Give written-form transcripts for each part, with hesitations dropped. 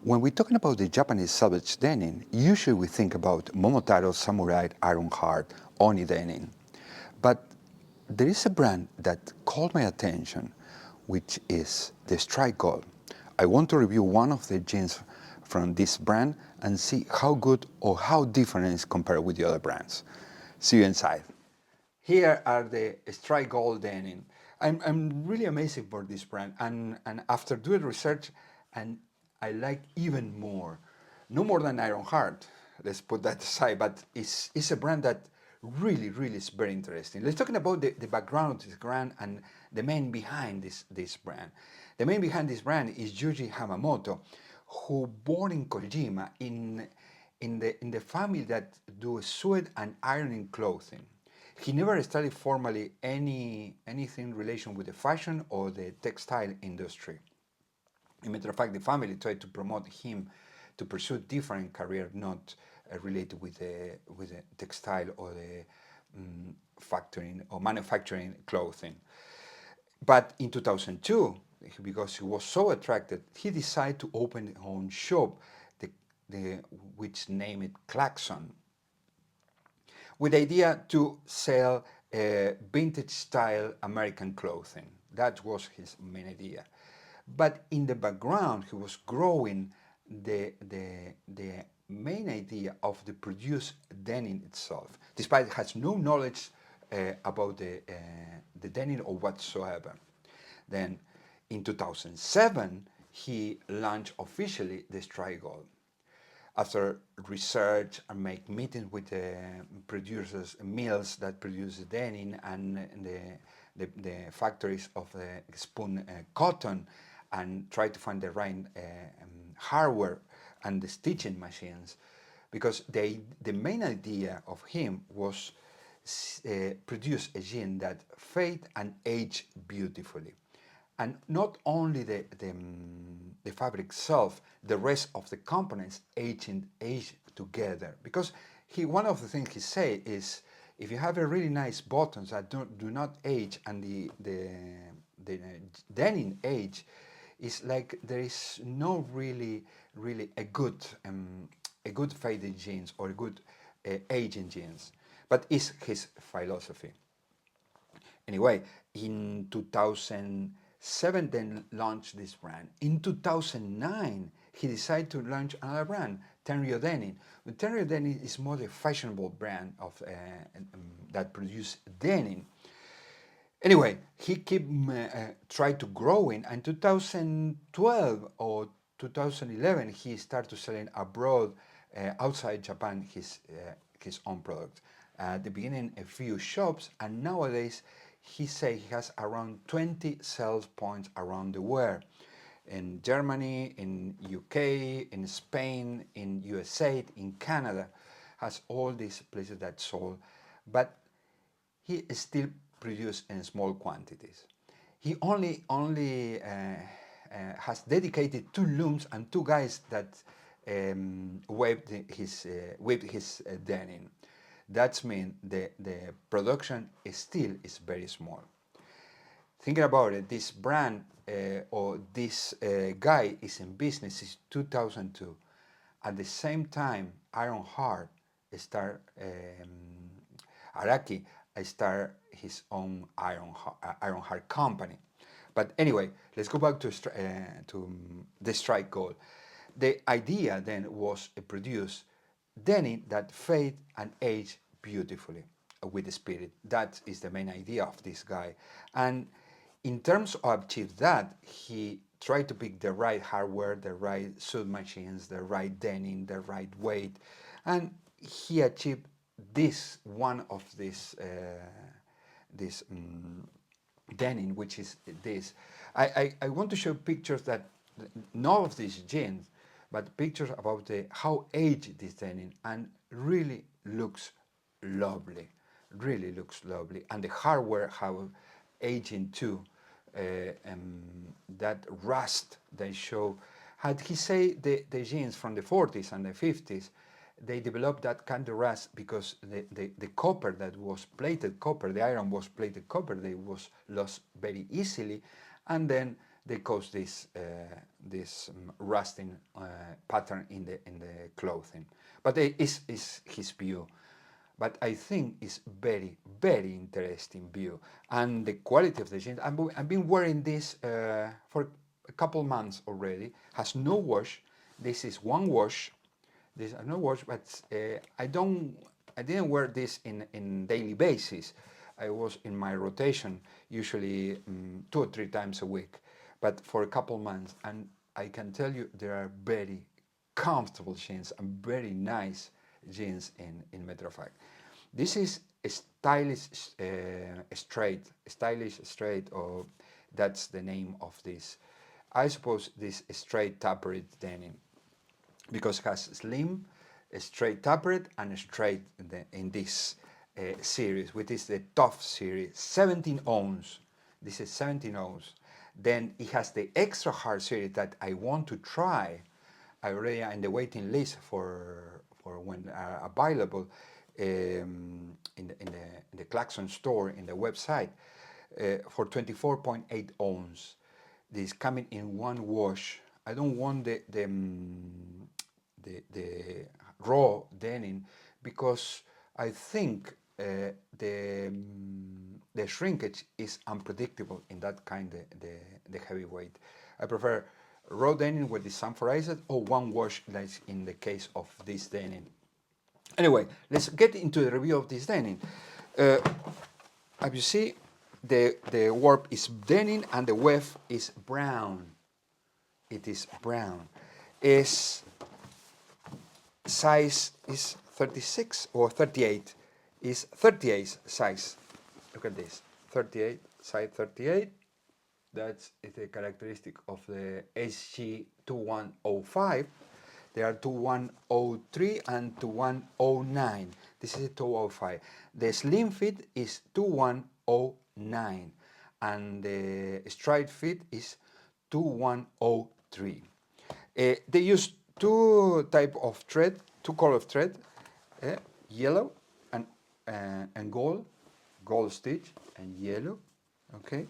When we're talking about the Japanese Selvedge denim, usually we think about Momotaro, Samurai, Ironheart, Oni denim. But there is a brand that caught my attention, which is the Strike Gold. I want to review one of the jeans from this brand and see how good or how different it is compared with the other brands. See you inside. Here are the Strike Gold denim. I'm really amazed for this brand, and after doing research, and I like even more. No more than Ironheart, let's put that aside, but it's a brand that really is very interesting. Let's talk about the background of this brand and the man behind this brand. The man behind this brand is Yuji Hamamoto, who born in Kojima in the family that do sewed and ironing clothing. He never studied formally anything in relation with the fashion or the textile industry. As a matter of fact, the family tried to promote him to pursue different career, not related with the textile or the factoring or manufacturing clothing. But in 2002, because he was so attracted, he decided to open his own shop, which named it Klaxon, with the idea to sell vintage style American clothing. That was his main idea. But in the background, he was growing the main idea of the produced denim itself, despite he has no knowledge about the denim or whatsoever. Then in 2007, he launched officially the Strike Gold. After research and make meetings with the producers, mills that produce denim and the factories of spun cotton, and try to find the right hardware and the stitching machines, because the main idea of him was produce a jean that fade and age beautifully. And not only the fabric itself, the rest of the components age together. Because one of the things he say is, if you have a really nice buttons that do not age and the denim age, it's like there is no really a good faded jeans or a good aging jeans. But it's his philosophy. Anyway, in 2007 then launched this brand. In 2009 he decided to launch another brand, Tenryo Denim. Tenryo Denim is more the fashionable brand of that produce denim. Anyway, he tried to grow in, and 2012 or 2011 he started selling abroad, outside Japan, his own product. At the beginning, a few shops, and nowadays he says he has around 20 sales points around the world. In Germany, in UK, in Spain, in USA, in Canada, has all these places that sold, but he still produces in small quantities. He only has dedicated 2 looms and 2 guys that weaved his denim. That means the production is very small. Thinking about it, this brand or this guy is in business since 2002. At the same time, Ironheart Araki start his own Ironheart company. But anyway, let's go back to the Strike Gold. The idea then was to produce denim that fade and age beautifully with the spirit. That is the main idea of this guy. And in terms of achieve that, he tried to pick the right hardware, the right sewing machines, the right denim, the right weight, and he achieved one of this denim, which is this. I want to show pictures that not of these jeans, but pictures about how aged this denim, and really looks lovely, and the hardware how aging too. That rust they show. Had he say the jeans from the 40s and the 50s, they developed that kind of rust because the copper that was plated copper, the iron was plated copper, they was lost very easily, and then they cause this rusting pattern in the clothing. But it is his view. But I think it's very, very interesting view. And the quality of the jeans, I've been wearing this for a couple months already, has no wash. This is one wash. This is no wash, but I didn't wear this in daily basis. I was in my rotation usually 2 or 3 times a week, but for a couple months, and I can tell you there are very comfortable jeans and very nice jeans in matter of fact. This is a stylish straight, or that's the name of this. I suppose this straight tapered denim, because it has slim, straight tapered, and straight in this series, which is the tough series, 17 ounce. This is 17 ounce. Then it has the extra hard series that I want to try. I already am in the waiting list for when available in the Claxon store in the website for 24.8 ounce. This is coming in one wash. I don't want the raw denim because I think the shrinkage is unpredictable in that kind of the heavyweight. I prefer raw denim with the sanforized or one wash, like in the case of this denim. Anyway, let's get into the review of this denim. As you see, the warp is denim and the weft is brown. It is brown. Size is 36 or 38. Is 38 size. Look at this. 38, size 38. That's the characteristic of the SG2105. There are 2103 and 2109. This is 205. The slim fit is 2109 and the straight fit is 2103. They use two type of thread, two color of thread, yellow and gold stitch and yellow. Okay.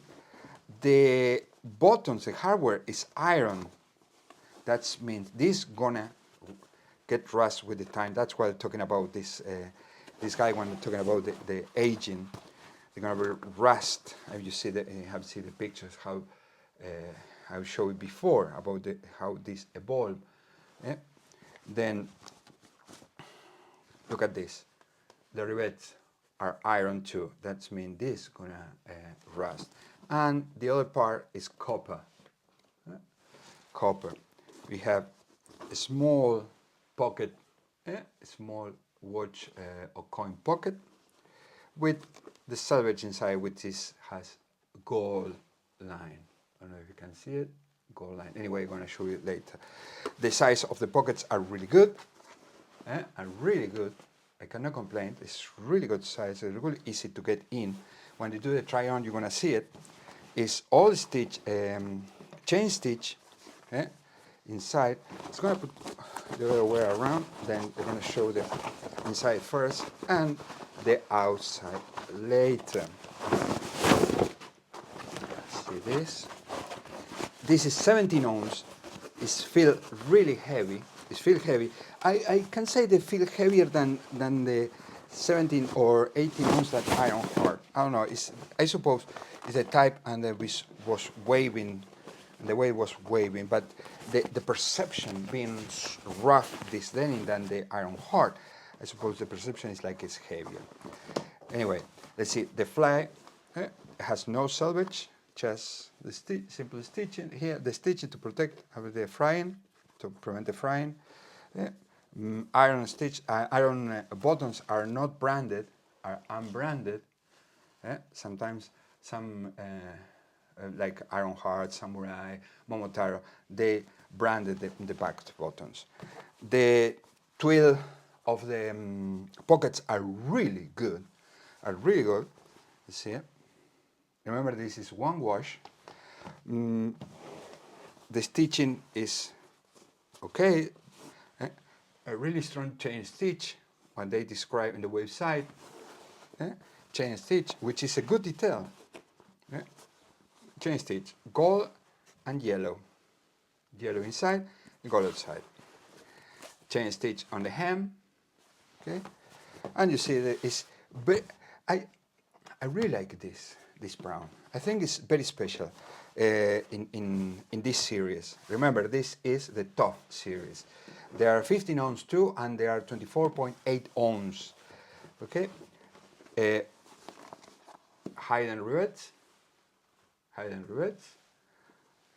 The buttons, the hardware is iron. That means this gonna get rust with the time. That's why I'm talking about this. This guy when I'm talking about the aging, they're gonna be rust. You see that you have seen the pictures how I showed it before about how this evolved. Yeah? Then look at this. The rivets are iron too. That means this gonna rust. And the other part is copper. Copper. We have a small pocket, a small watch or coin pocket with the Selvedge inside, which has gold line. I don't know if you can see it, gold line. Anyway, I'm going to show you later. The size of the pockets are really good, are really good. I cannot complain. It's really good size. It's really easy to get in. When you do the try on, you're going to see it. It's all stitch, chain stitch. Inside, it's going to put the other way around, then we're going to show the inside first and the outside later. See this? This is 17 ounce. It's feel really heavy. It's feel heavy. I can say they feel heavier than the 17 or 18 ounce that iron hard. I don't know. I suppose it's a type and it was waving. The way it was waving, but the perception being rough this denim than the iron hard, I suppose the perception is like it's heavier. Anyway, let's see. The flag has no selvage, just the simple stitching here. The stitching to protect the frying, to prevent the frying. Iron stitch, iron buttons are not branded, are unbranded. Sometimes some. Like Ironheart, Samurai, Momotaro, they branded the back buttons. The twill of the pockets are really good, You see it? Remember, this is one wash. The stitching is okay. A really strong chain stitch, what they describe in the website. Chain stitch, which is a good detail. Chain stitch, gold and yellow. Yellow inside, gold outside. Chain stitch on the hem, okay? And you see that it's, I really like this brown. I think it's very special in this series. Remember, this is the top series. There are 15 ounce too, and there are 24.8 ounce. Okay, hidden rivets. Hidden rivets.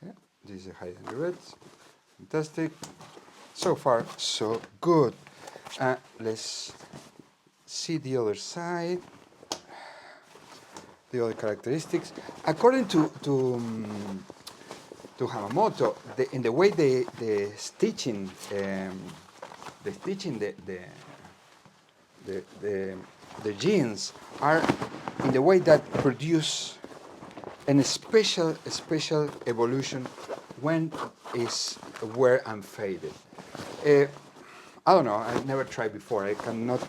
Yeah, this is hidden rivets. Fantastic. So far, so good. Let's see the other side. The other characteristics. According to Hamamoto, in the way the stitching, the jeans are in the way that produce a special evolution when is wear and faded. I don't know. I've never tried before. I cannot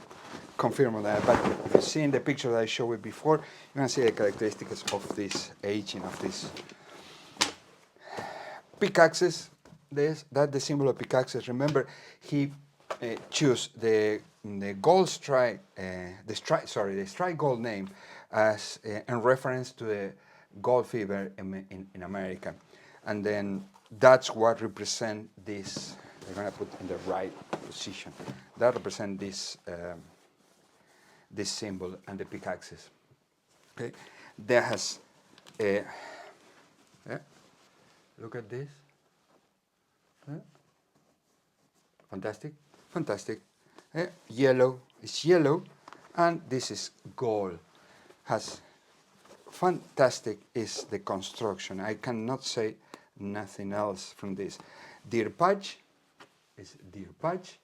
confirm on that. But if you see in the picture that I showed you before, you can see the characteristics of this aging of this pickaxes. That's the symbol of pickaxes. Remember, he chose the gold stripe, the stripe gold name as in reference to the gold fever in America, and then that's what represent this. They're gonna put in the right position. That represent this this symbol and the pickaxes. Okay, there has look at this. Fantastic, fantastic. Yellow is yellow, and this is gold. Has fantastic is the construction. I cannot say nothing else from this. Deer patch is deer patch.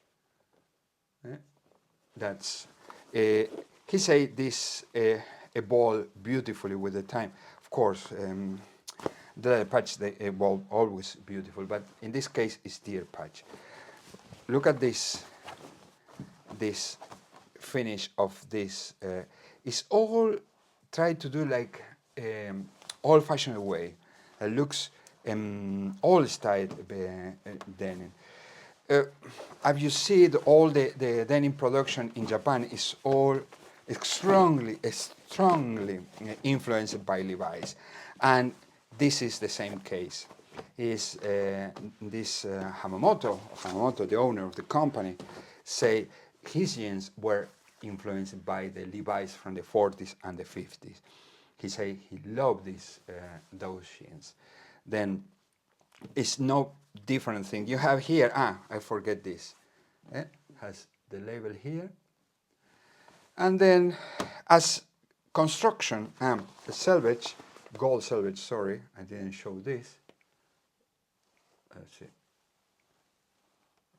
That's he say this evolve beautifully with the time. Of course, the patch they evolve always beautiful, but in this case it's deer patch. Look at this finish of this. It's all tried to do like old-fashioned way. It looks old style denim. As you see, all the denim production in Japan is all strongly influenced by Levi's, and this is the same case. Is this Hamamoto, the owner of the company, say his jeans were influenced by the Levi's from the 40s and the 50s. He say he loved those jeans. Then it's no different thing. You have here, I forget this. Has the label here. And then as construction, the Selvedge, gold Selvedge, sorry, I didn't show this. Let's see.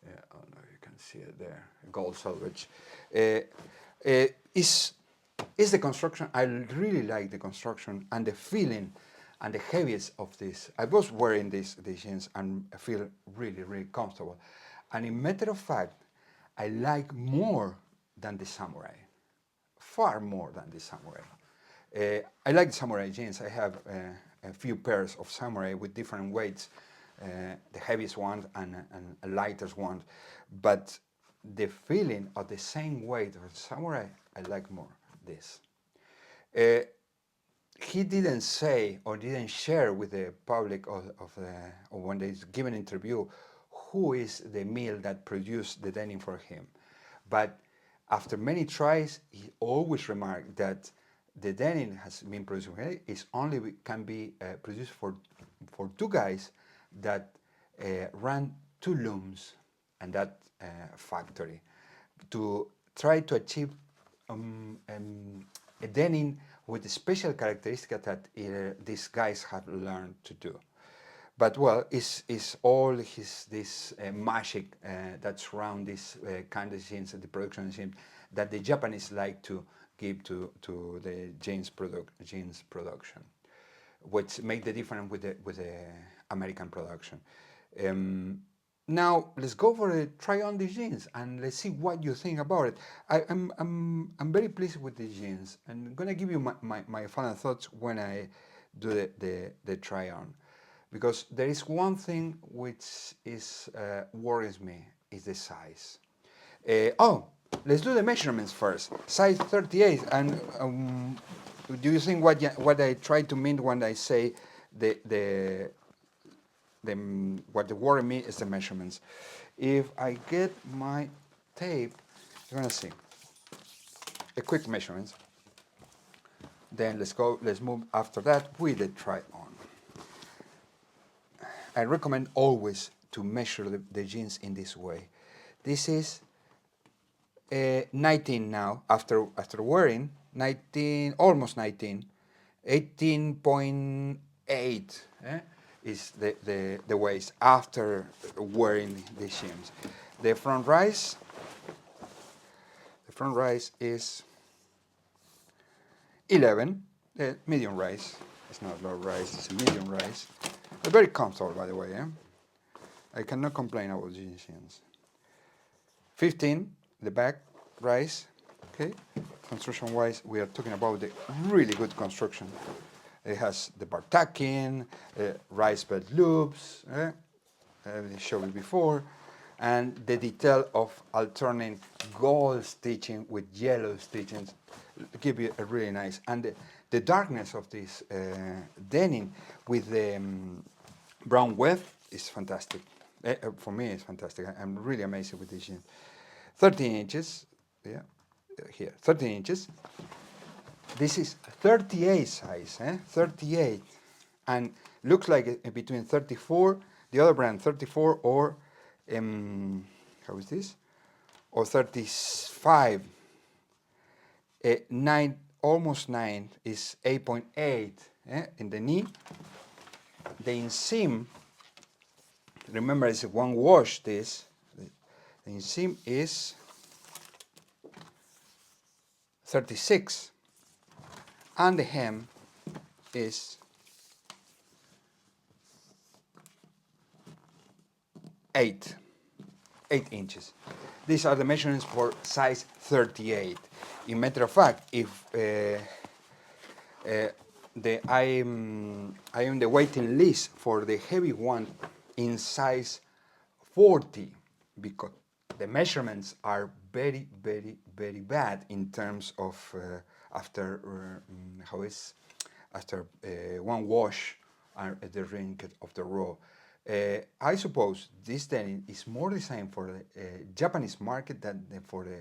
Yeah, oh no, you can see it there. Gold Selvedge. Is the construction, I really like the construction and the feeling and the heaviness of this. I was wearing these jeans and I feel really comfortable. And in matter of fact, I like more than the samurai. Far more than the samurai. I like the samurai jeans. I have a few pairs of samurai with different weights, the heaviest one and a lightest one. But the feeling of the same weight of the samurai, I like more this. He didn't say or didn't share with the public or when they give an interview who is the mill that produced the denim for him. But after many tries, he always remarked that the denim has been produced is only can be produced for two guys that ran two looms and that factory to try to achieve a denim with the special characteristic that these guys have learned to do. But well, it's all this magic that surrounds this kind of jeans, the production jeans, that the Japanese like to give to the jeans production, which make the difference with the American production. Now let's go for a try on the jeans and let's see what you think about it. I'm very pleased with the jeans. I'm gonna give you my final thoughts when I do the try on. because there is one thing which is worries me, is the size. Oh, let's do the measurements first. Size 38, and do you think what I try to mean when I say what the worry me is the measurements? If I get my tape, you're gonna see a quick measurements. Then let's move after that with the try on. I recommend always to measure the jeans in this way. This is 19 now, after wearing, 19, almost 19, 18.8 is the waist after wearing the jeans. The front rise is 11, medium rise. It's not low rise, it's a medium rise. But very comfortable, by the way. I cannot complain about jeans. 15, the back rise. Okay, construction-wise, we are talking about the really good construction. It has the bar tacking, rise belt loops. I showed you before, and the detail of alternating gold stitching with yellow stitching give you a really nice, and the darkness of this denim with the brown weft is fantastic. For me, it's fantastic. I'm really amazed with this jeans. 13 inches, yeah, here, 13 inches. This is 38 size, 38, and looks like between 34, the other brand 34 or how is this? Or 35. 9, almost 9 is 8.8 in the knee. The inseam, remember it's one wash this. The inseam is 36, and the hem is 8 inches. These are the measurements for size 38. In matter of fact, if I am the waiting list for the heavy one in size 40, because the measurements are very, very, very bad in terms of after one wash the wrinkle of the raw. I suppose this denim is more designed for the Japanese market than for the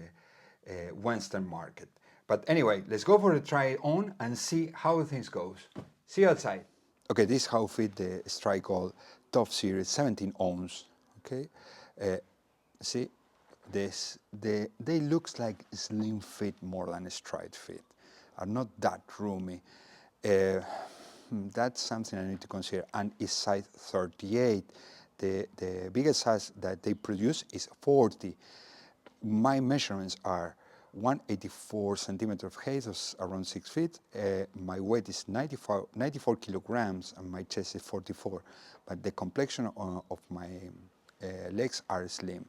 Western market. But anyway, let's go for the try on and see how things goes. See you outside. Okay, this is how fit the Strike Gold Top Series 17 ounce. Okay, see this, they looks like slim fit more than a straight fit. Are not that roomy. That's something I need to consider. And it's size 38. The biggest size that they produce is 40. My measurements are 184 centimeters of height, around 6 feet. My weight is 94 kilograms, and my chest is 44. But the complexion of my legs are slim.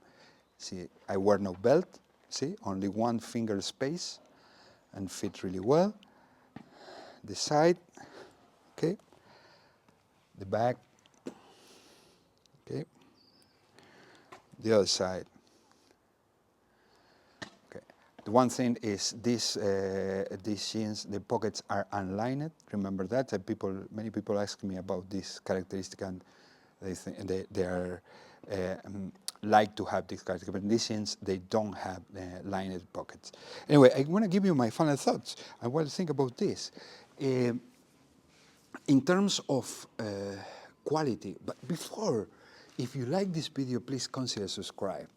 See, I wear no belt. See, only one finger space, and fit really well. The side, okay. The back, okay. The other side. The one thing is these jeans, the pockets are unlined. Remember that. Many people ask me about this characteristic, and they think they are like to have this characteristic. But these jeans, they don't have lined pockets. Anyway, I want to give you my final thoughts. I want to think about this. In terms of quality, but before, if you like this video, please consider subscribe.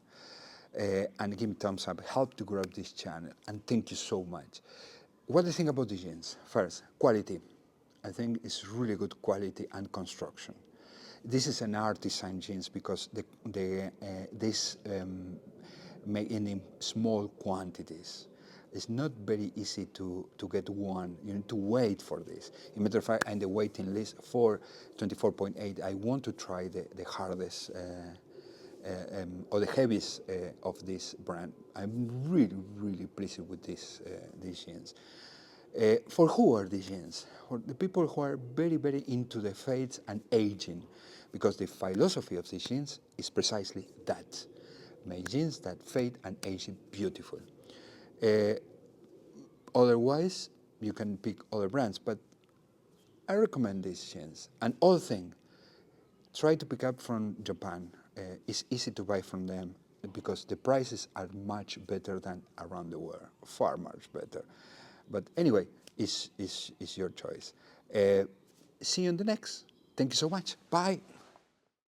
And give me thumbs up, help to grow this channel, and thank you so much. What do you think about the jeans? First, quality. I think it's really good quality and construction. This is an artisan jeans because this made in small quantities. It's not very easy to get one. You need to wait for this. In matter of fact, I'm the waiting list for 24.8. I want to try the hardest or the heaviest of this brand. I'm really, really pleased with these jeans. For who are these jeans? For the people who are very, very into the fades and aging, because the philosophy of these jeans is precisely that. Make jeans that fade and age beautiful. Uh, Otherwise, you can pick other brands, but I recommend these jeans. And other thing, try to pick up from Japan. It's easy to buy from them because the prices are much better than around the world, far much better. But anyway, it's your choice. See you in the next. Thank you so much. Bye.